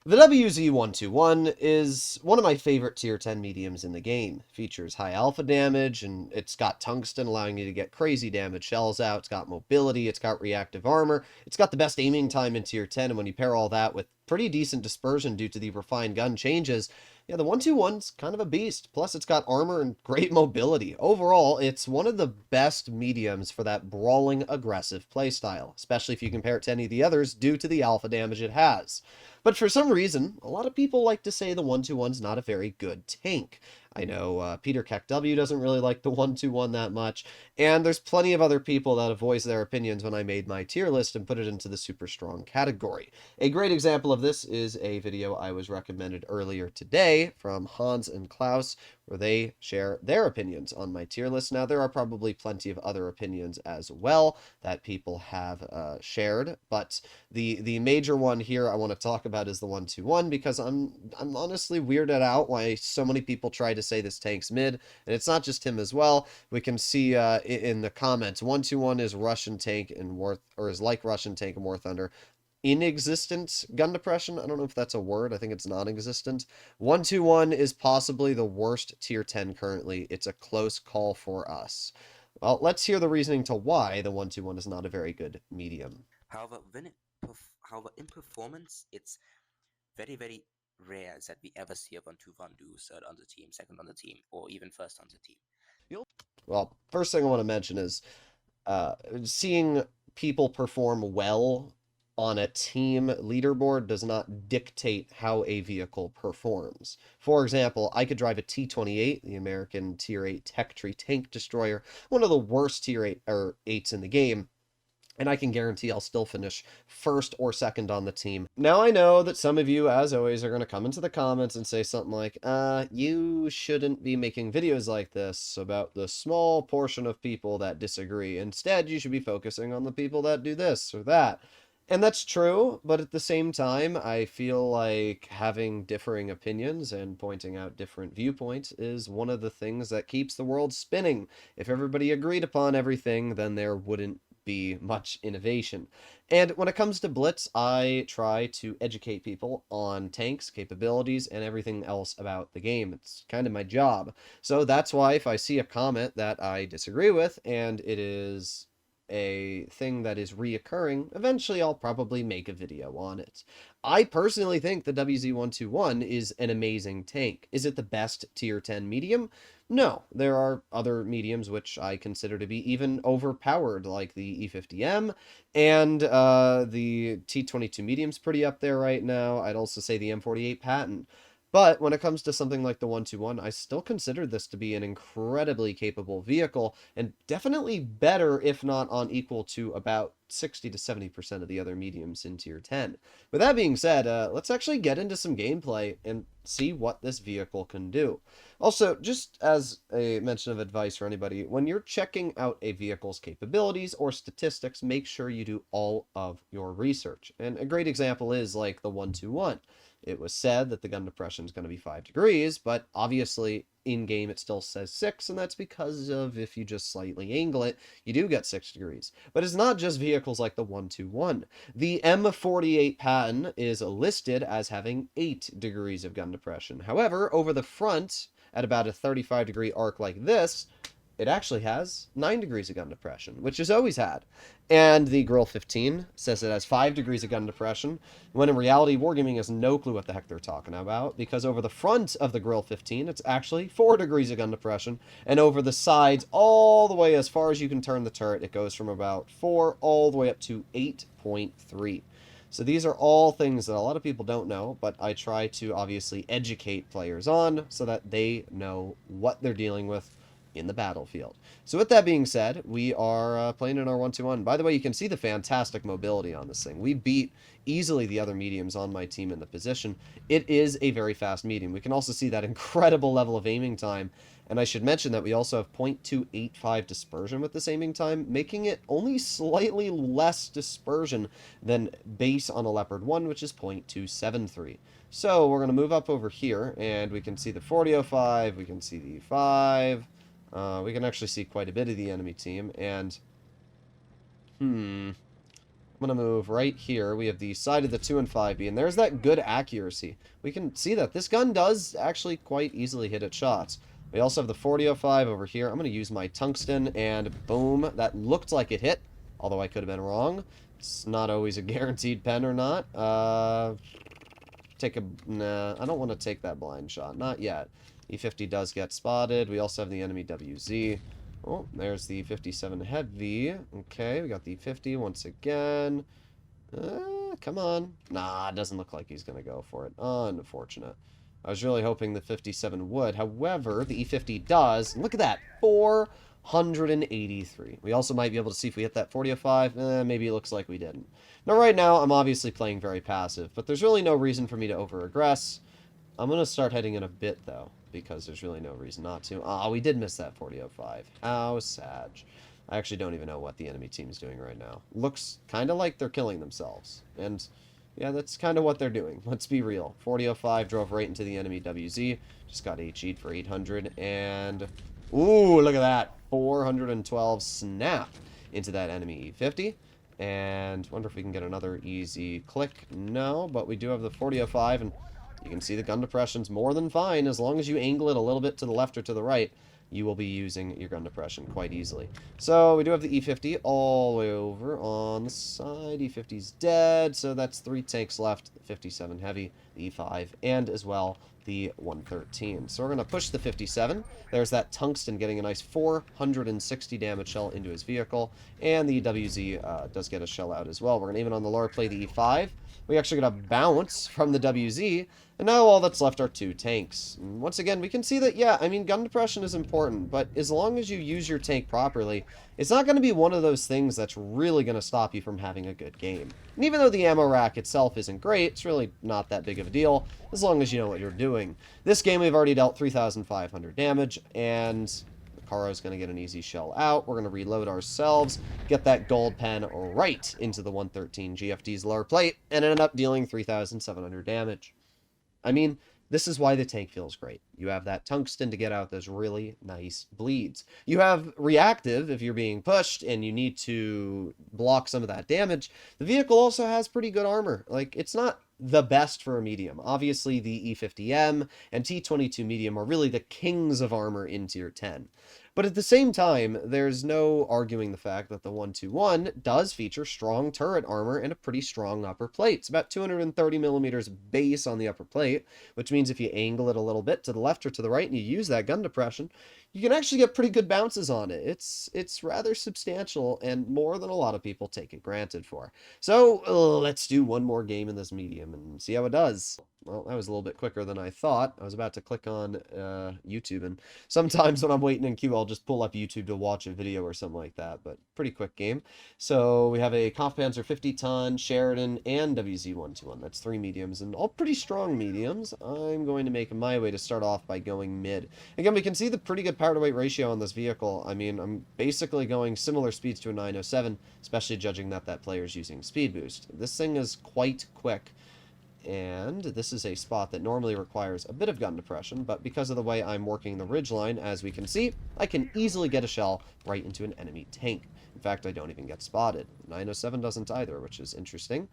The WZ-121 is one of my favorite tier 10 mediums in the game. Features high alpha damage, and it's got tungsten allowing you to get crazy damage shells out. It's got mobility, it's got reactive armor, it's got the best aiming time in tier 10, and when you pair all that with pretty decent dispersion due to the refined gun changes, yeah, the 121's kind of a beast. Plus, it's got armor and great mobility. Overall, it's one of the best mediums for that brawling, aggressive playstyle, especially if you compare it to any of the others due to the alpha damage it has. But for some reason, a lot of people like to say the 121's not a very good tank. I know Peter KEKW doesn't really like the 121 that much, and there's plenty of other people that have voiced their opinions when I made my tier list and put it into the super strong category. A great example of this is a video I was recommended earlier today from Hans and Klaus, where they share their opinions on my tier list. Now, there are probably plenty of other opinions as well that people have shared, but the major one here I want to talk about is the 121 because I'm honestly weirded out why so many people try to say this tank's mid, and it's not just him as well. We can see in the comments 121 is Russian tank and is like Russian tank and War Thunder. Inexistent gun depression. I don't know if that's a word. I think it's non-existent. 121 is possibly the worst tier 10 currently. It's a close call for us. Well, let's hear the reasoning to why the 121 is not a very good medium. However, in performance, it's very rare that we ever see a 1-2-1 do third on the team, second on the team, or even first on the team. Well, first thing I want to mention is seeing people perform well on a team leaderboard does not dictate how a vehicle performs. For example, I could drive a T-28, the American Tier 8 Tech Tree Tank Destroyer, one of the worst Tier 8 or 8s in the game, and I can guarantee I'll still finish first or second on the team. Now, I know that some of you, as always, are going to come into the comments and say something like, you shouldn't be making videos like this about the small portion of people that disagree. Instead, you should be focusing on the people that do this or that. And that's true, but at the same time, I feel like having differing opinions and pointing out different viewpoints is one of the things that keeps the world spinning. If everybody agreed upon everything, then there wouldn't be much innovation. And when it comes to Blitz, I try to educate people on tanks, capabilities, and everything else about the game. It's kind of my job. So that's why if I see a comment that I disagree with and it is a thing that is reoccurring, eventually I'll probably make a video on it. I personally think the WZ-121 is an amazing tank. Is it the best tier 10 medium? No, there are other mediums which I consider to be even overpowered, like the E50M, and the T22 medium's pretty up there right now. I'd also say the M48 Patton. But when it comes to something like the 121, I still consider this to be an incredibly capable vehicle, and definitely better, if not on equal to about 60 to 70% of the other mediums in Tier 10. With that being said, let's actually get into some gameplay and see what this vehicle can do. Also, just as a mention of advice for anybody, when you're checking out a vehicle's capabilities or statistics, make sure you do all of your research. And a great example is like the 121. It was said that the gun depression is going to be 5 degrees, but obviously in game it still says 6, and that's because of if you just slightly angle it, you do get 6 degrees. But it's not just vehicles like the 121. The M48 Patton is listed as having 8 degrees of gun depression. However, over the front, at about a 35-degree arc like this, it actually has 9 degrees of gun depression, which it's always had. And the Grill 15 says it has 5 degrees of gun depression, when in reality, Wargaming has no clue what the heck they're talking about, because over the front of the Grill 15, it's actually 4 degrees of gun depression, and over the sides, all the way as far as you can turn the turret, it goes from about 4 all the way up to 8.3. So these are all things that a lot of people don't know, but I try to obviously educate players on so that they know what they're dealing with in the battlefield. So with that being said, we are playing in our 1-2-1. By the way, you can see the fantastic mobility on this thing. We beat easily the other mediums on my team in the position. It is a very fast medium. We can also see that incredible level of aiming time. And I should mention that we also have 0.285 dispersion with this aiming time, making it only slightly less dispersion than base on a Leopard 1, which is 0.273. So we're going to move up over here, and we can see the 4005, we can see the 5, we can actually see quite a bit of the enemy team, and, I'm I'm going to move right here. We have the side of the 2 and 5B, and there's that good accuracy. We can see that this gun does actually quite easily hit its shots. We also have the 4005 over here. I'm going to use my tungsten, and boom, that looked like it hit, although I could have been wrong. It's not always a guaranteed pen or not. Nah, I don't want to take that blind shot. Not yet. E50 does get spotted. We also have the enemy WZ. Oh, there's the 57 Heavy. Okay, we got the 50 once again. Come on. Nah, it doesn't look like he's going to go for it. Unfortunate. I was really hoping the 57 would. However, the E50 does. Look at that. 483. We also might be able to see if we hit that 4005. Maybe it looks like we didn't. Now, right now, I'm obviously playing very passive, but there's really no reason for me to over-aggress. I'm going to start heading in a bit, though, because there's really no reason not to. Ah, we did miss that 4005. How sad. I actually don't even know what the enemy team's doing right now. Looks kind of like they're killing themselves. And, yeah, that's kind of what they're doing. Let's be real. 4005 drove right into the enemy WZ. Just got HE'd for 800. And, ooh, look at that. 412 snap into that enemy E50. And wonder if we can get another easy click. No, but we do have the 4005, and you can see the gun depression's more than fine. As long as you angle it a little bit to the left or to the right, you will be using your gun depression quite easily. So we do have the E50 all the way over on the side. E50's dead, so that's 3 tanks left. The 57 Heavy, the E5, and as well the 113. So we're going to push the 57. There's that tungsten getting a nice 460 damage shell into his vehicle, and the WZ does get a shell out as well. We're going to even on the lower play the E5. We actually got a bounce from the WZ, and now all that's left are 2 tanks. And once again, we can see that, yeah, I mean, gun depression is important, but as long as you use your tank properly, it's not going to be one of those things that's really going to stop you from having a good game. And even though the ammo rack itself isn't great, it's really not that big of a deal, as long as you know what you're doing. This game, we've already dealt 3,500 damage, and Karo's going to get an easy shell out. We're going to reload ourselves, get that gold pen right into the 113 GFD's lower plate, and end up dealing 3,700 damage. I mean, this is why the tank feels great. You have that tungsten to get out those really nice bleeds. You have reactive if you're being pushed and you need to block some of that damage. The vehicle also has pretty good armor. Like, it's not the best for a medium. Obviously, the E50M and T22 medium are really the kings of armor in Tier 10. But at the same time, there's no arguing the fact that the 121 does feature strong turret armor and a pretty strong upper plate. It's about 230 millimeters base on the upper plate, which means if you angle it a little bit to the left or to the right and you use that gun depression, you can actually get pretty good bounces on it. It's rather substantial and more than a lot of people take it granted for. So let's do one more game in this medium and see how it does. Well, that was a little bit quicker than I thought. I was about to click on YouTube, and sometimes when I'm waiting in queue, I'll just pull up YouTube to watch a video or something like that, but pretty quick game. So we have a Kampfpanzer 50-ton, Sheridan, and WZ-121. That's 3 mediums, and all pretty strong mediums. I'm going to make my way to start off by going mid. Again, we can see the pretty good power-to-weight ratio on this vehicle. I mean, I'm basically going similar speeds to a 907, especially judging that that player's using speed boost. This thing is quite quick. And this is a spot that normally requires a bit of gun depression, but because of the way I'm working the ridgeline, as we can see, I can easily get a shell right into an enemy tank. In fact, I don't even get spotted. 907 doesn't either, which is interesting.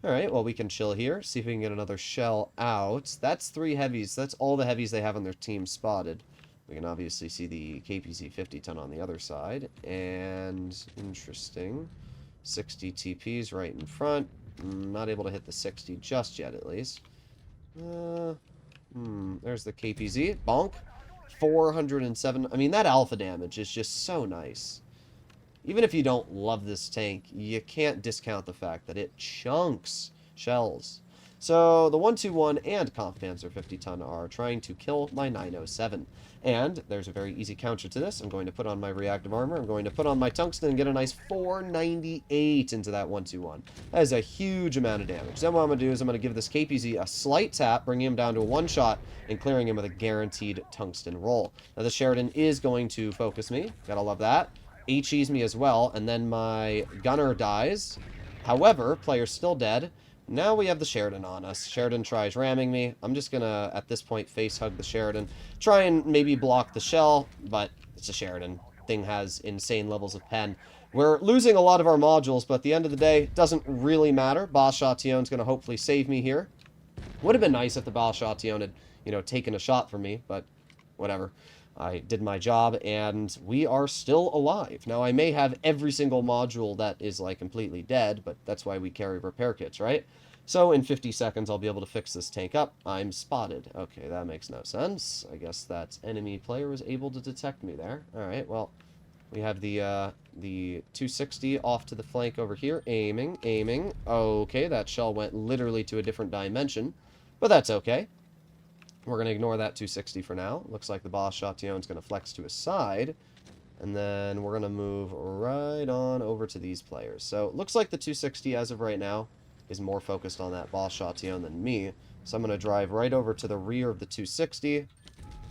Alright, well, we can chill here, see if we can get another shell out. That's 3 heavies. That's all the heavies they have on their team spotted. We can obviously see the KPZ 50-ton on the other side. And, interesting, 60 TPs right in front. Not able to hit the 60 just yet, at least. There's the KPZ. Bonk. 407. I mean, that alpha damage is just so nice. Even if you don't love this tank, you can't discount the fact that it chunks shells. So, the 121 and Kampfpanzer 50-ton are trying to kill my 907. And there's a very easy counter to this. I'm going to put on my reactive armor. I'm going to put on my tungsten and get a nice 498 into that 121. That is a huge amount of damage. Then what I'm going to do is I'm going to give this KPZ a slight tap, bringing him down to a 1 shot, and clearing him with a guaranteed tungsten roll. Now, the Sheridan is going to focus me. Gotta love that. HE's me as well, and then my gunner dies. However, player's still dead. Now we have the Sheridan on us. Sheridan tries ramming me. I'm just gonna, at this point, face hug the Sheridan. Try and maybe block the shell, but it's a Sheridan. Thing has insane levels of pen. We're losing a lot of our modules, but at the end of the day, it doesn't really matter. Boss Chatillon's going to hopefully save me here. Would have been nice if the Boss Chatillon had, you know, taken a shot from me, but whatever. I did my job, and we are still alive. Now, I may have every single module that is, like, completely dead, but that's why we carry repair kits, right? So, in 50 seconds, I'll be able to fix this tank up. I'm spotted. Okay, that makes no sense. I guess that enemy player was able to detect me there. Alright, well, we have the 260 off to the flank over here. Aiming, aiming. Okay, that shell went literally to a different dimension, but that's okay. We're going to ignore that 260 for now. Looks like the Boss Chatillon's going to flex to his side. And then we're going to move right on over to these players. So it looks like the 260 as of right now is more focused on that Boss Chatillon than me. So I'm going to drive right over to the rear of the 260.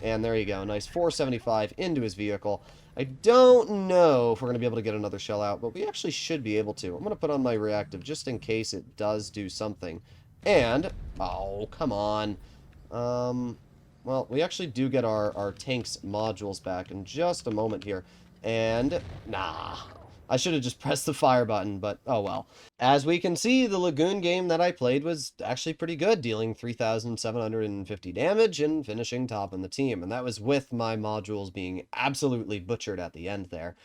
And there you go. Nice 475 into his vehicle. I don't know if we're going to be able to get another shell out, but we actually should be able to. I'm going to put on my reactive just in case it does do something. And, oh, come on. Well, we actually do get our tank's modules back in just a moment here. And, nah. I should have just pressed the fire button, but oh well. As we can see, the Lagoon game that I played was actually pretty good, dealing 3,750 damage and finishing top in the team. And that was with my modules being absolutely butchered at the end there.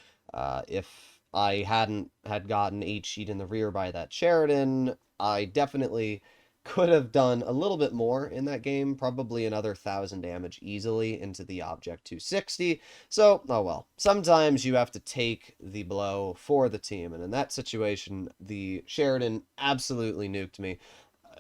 If I hadn't had gotten 8 sheet in the rear by that Sheridan, I definitely could have done a little bit more in that game, probably another 1,000 damage easily into the Object 260. So, oh well. Sometimes you have to take the blow for the team, and in that situation, the Sheridan absolutely nuked me.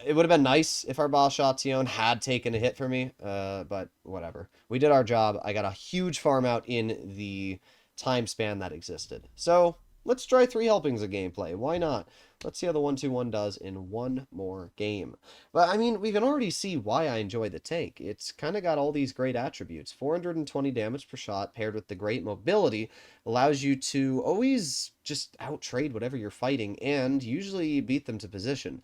It would have been nice if our Boss Chatillon had taken a hit for me, but whatever. We did our job. I got a huge farm out in the time span that existed. So, let's try 3 helpings of gameplay. Why not? Let's see how the 1-2-1 does in one more game. But, I mean, we can already see why I enjoy the tank. It's kind of got all these great attributes. 420 damage per shot paired with the great mobility allows you to always just out-trade whatever you're fighting and usually beat them to position.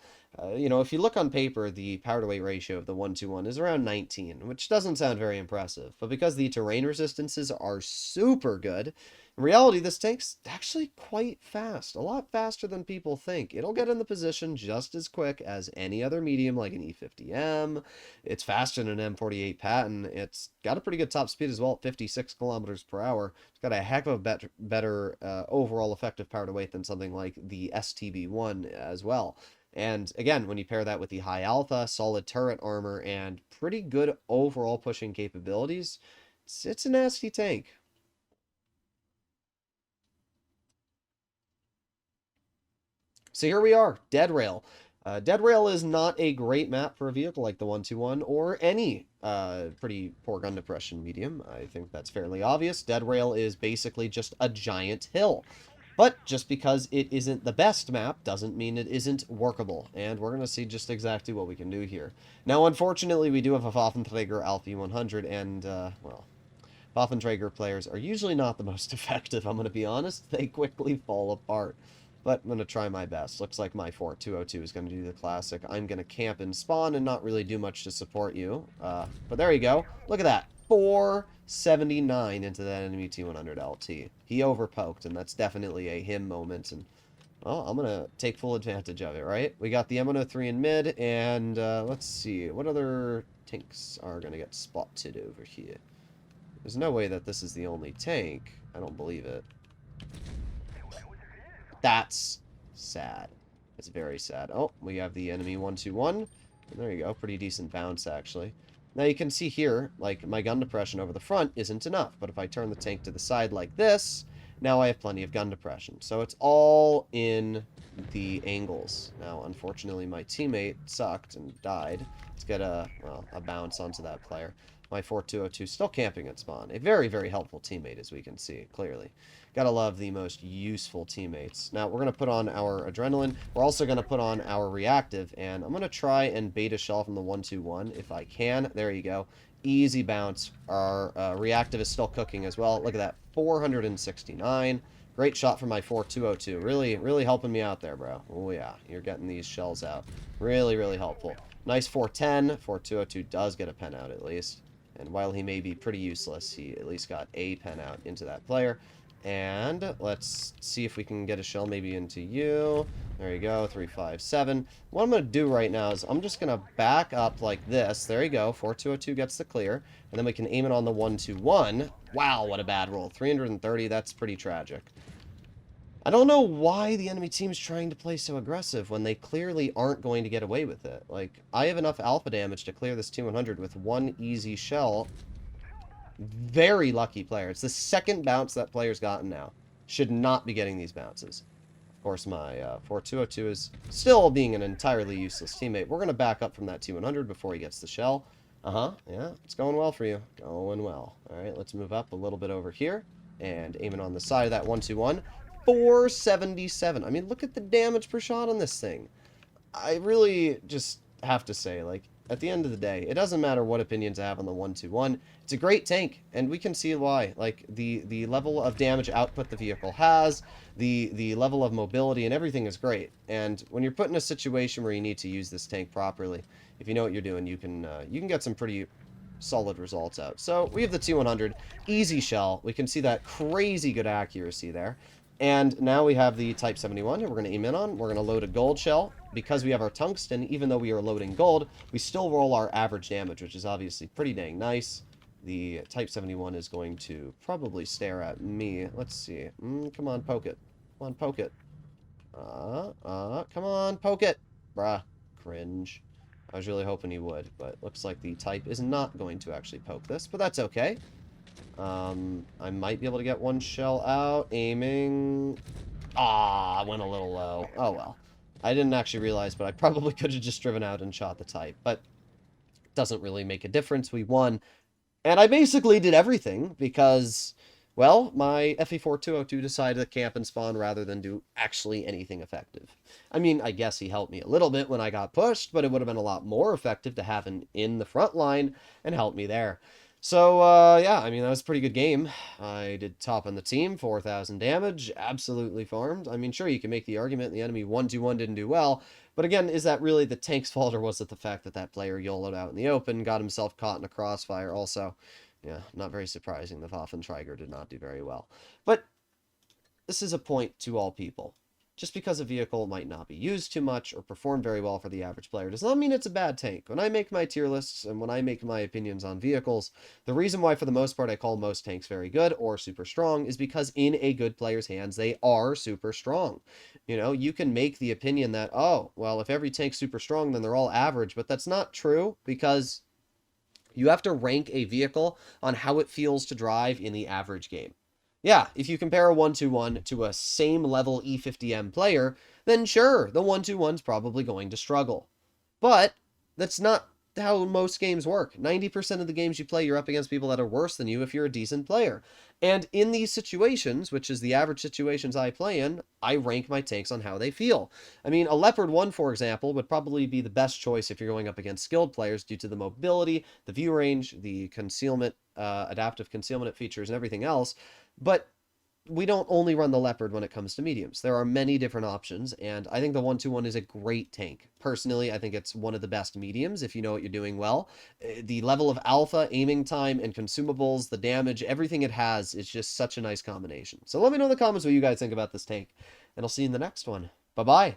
You know, if you look on paper, the power-to-weight ratio of the 1-2-1 is around 19, which doesn't sound very impressive. But because the terrain resistances are super good, in reality, this tank's actually quite fast. A lot faster than people think. It'll get in the position just as quick as any other medium like an E50M. It's faster than an M48 Patton. It's got a pretty good top speed as well at 56 kilometers per hour. It's got a heck of a better overall effective power to weight than something like the STB1 as well. And again, when you pair that with the high alpha, solid turret armor, and pretty good overall pushing capabilities, it's a nasty tank. So here we are, Dead Rail. Dead Rail is not a great map for a vehicle like the 1-2-1 or any pretty poor gun depression medium. I think that's fairly obvious. Dead Rail is basically just a giant hill. But just because it isn't the best map doesn't mean it isn't workable. And we're going to see just exactly what we can do here. Now, unfortunately, we do have a Waffenträger Alfie 100 and, well, Waffenträger players are usually not the most effective, I'm going to be honest. They quickly fall apart. But I'm going to try my best. Looks like my Fort 202 is going to do the classic. I'm going to camp and spawn and not really do much to support you. But there you go. Look at that. 479 into that enemy T100 LT. He overpoked, and that's definitely a him moment. And, well, I'm going to take full advantage of it, right? We got the M103 in mid, and let's see. What other tanks are going to get spotted over here? There's no way that this is the only tank. I don't believe it. That's sad. It's very sad. Oh, we have the enemy 1-2-1. And there you go. Pretty decent bounce, actually. Now you can see here, like, my gun depression over the front isn't enough. But if I turn the tank to the side like this, now I have plenty of gun depression. So it's all in the angles. Now, unfortunately, my teammate sucked and died. Let's get a bounce onto that player. My Fort 202 still camping at spawn. A very, very helpful teammate, as we can see, clearly. Gotta love the most useful teammates. Now, we're going to put on our adrenaline. We're also going to put on our reactive, and I'm going to try and bait a shell from the 1-2-1 if I can. There you go. Easy bounce. Our reactive is still cooking as well. Look at that. 469. Great shot from my Fort 202. Really, really helping me out there, bro. Oh, yeah. You're getting these shells out. Really, really helpful. Nice 410. Fort 202 does get a pen out, at least. And while he may be pretty useless, he at least got a pen out into that player. And let's see if we can get a shell maybe into you. There you go, 357. What I'm going to do right now is I'm just going to back up like this. There you go, 4202 gets the clear. And then we can aim it on the 121. Wow, what a bad roll. 330, that's pretty tragic. I don't know why the enemy team's trying to play so aggressive when they clearly aren't going to get away with it. Like, I have enough alpha damage to clear this T100 with one easy shell. Very lucky player. It's the second bounce that player's gotten now. Should not be getting these bounces. Of course, my 4202 is still being an entirely useless teammate. We're going to back up from that T100 before he gets the shell. Yeah, it's going well for you. Going well. All right, let's move up a little bit over here and aiming on the side of that 121. 477. I mean, look at the damage per shot on this thing. I really just have to say, like, at the end of the day, it doesn't matter what opinions I have on the 121. It's a great tank, and we can see why. Like, the level of damage output the vehicle has, the level of mobility, and everything is great. And when you're put in a situation where you need to use this tank properly, if you know what you're doing, you can get some pretty solid results out. So we have the T100, easy shell. We can see that crazy good accuracy there. And now we have the Type 71 we're going to aim in on. We're going to load a gold shell. Because we have our tungsten, even though we are loading gold, we still roll our average damage, which is obviously pretty dang nice. The Type 71 is going to probably stare at me. Let's see. Come on, poke it. Come on, poke it. Come on, poke it. Bruh. Cringe. I was really hoping he would, but looks like the Type is not going to actually poke this, but that's okay. I might be able to get one shell out. Aiming. I went a little low. Oh, well. I didn't actually realize, but I probably could have just driven out and shot the Type. But it doesn't really make a difference. We won. And I basically did everything because, well, my FE4202 decided to camp and spawn rather than do actually anything effective. I mean, I guess he helped me a little bit when I got pushed, but it would have been a lot more effective to have him in the front line and help me there. So, yeah, I mean, that was a pretty good game. I did top on the team, 4,000 damage, absolutely farmed. I mean, sure, you can make the argument the enemy 1-2-1 didn't do well, but again, is that really the tank's fault, or was it the fact that that player YOLO'd out in the open, got himself caught in a crossfire also? Yeah, not very surprising. The Waffentrager did not do very well. But this is a point to all people. Just because a vehicle might not be used too much or perform very well for the average player does not mean it's a bad tank. When I make my tier lists and when I make my opinions on vehicles, the reason why for the most part I call most tanks very good or super strong is because in a good player's hands, they are super strong. You know, you can make the opinion that, oh, well, if every tank's super strong, then they're all average, but that's not true because you have to rank a vehicle on how it feels to drive in the average game. Yeah, if you compare a 1-2-1 to a same level E50M player, then sure, the 1-2-1's probably going to struggle. But that's not how most games work. 90% of the games you play, you're up against people that are worse than you if you're a decent player. And in these situations, which is the average situations I play in, I rank my tanks on how they feel. I mean, a Leopard 1, for example, would probably be the best choice if you're going up against skilled players due to the mobility, the view range, the concealment, adaptive concealment features, and everything else. But we don't only run the Leopard when it comes to mediums. There are many different options, and I think the 1-2-1 is a great tank. Personally, I think it's one of the best mediums if you know what you're doing well. The level of alpha, aiming time, and consumables, the damage, everything it has is just such a nice combination. So let me know in the comments what you guys think about this tank, and I'll see you in the next one. Bye-bye.